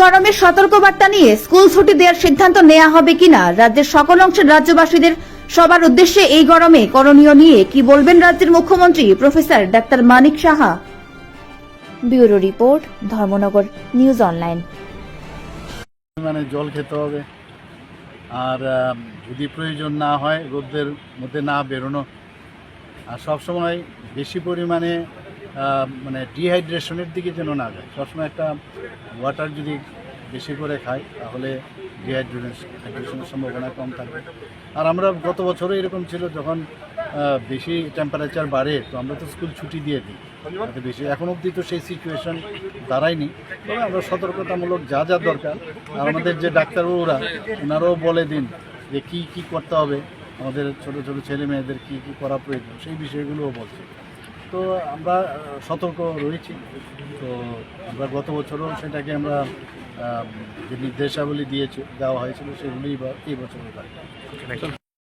গরমের সতর্কবার্তা নিয়ে স্কুল ছুটি দেওয়ার সিদ্ধান্ত নেওয়া হবে কিনা রাজ্যের সকল অংশের রাজ্যবাসীদের সবার উদ্দেশ্যে এই গরমে করণীয় নিয়ে কি বলবেন রাজ্যের মুখ্যমন্ত্রী professor doctor Manik Saha. Bureau report, Dharmanagar news online. মানে জল খেতে হবে, আর যদি প্রয়োজন না হয় রোদের মধ্যে না বেরোনো, আর সবসময় বেশি পরিমাণে মানে ডিহাইড্রেশনের দিকে যেন না যায়। সবসময় একটা ওয়াটার যদি বেশি করে খাই তাহলে ডিহাইড্রেশনের সম্ভাবনা কম থাকবে। আর আমরা গত বছরও এরকম ছিল, যখন বেশি টেম্পারেচার বাড়ে তো আমরা তো স্কুল ছুটি দিয়ে দিই বেশি। এখন অবধি তো সেই সিচুয়েশন দাঁড়ায়নি, তবে আমরা সতর্কতামূলক যা যা দরকার, আর আমাদের যে ডাক্তারবাবুরা ওনারাও বলে দিন যে কি কি করতে হবে, আমাদের ছোট ছোট ছেলে মেয়েদের কী কী করা প্রয়োজন সেই বিষয়গুলোও বলছে। তো আমরা সতর্ক রয়েছি। তো আমরা গত বছরও সেটাকে আমরা যে নির্দেশাবলী দেওয়া হয়েছিল সেগুলোই এই বছর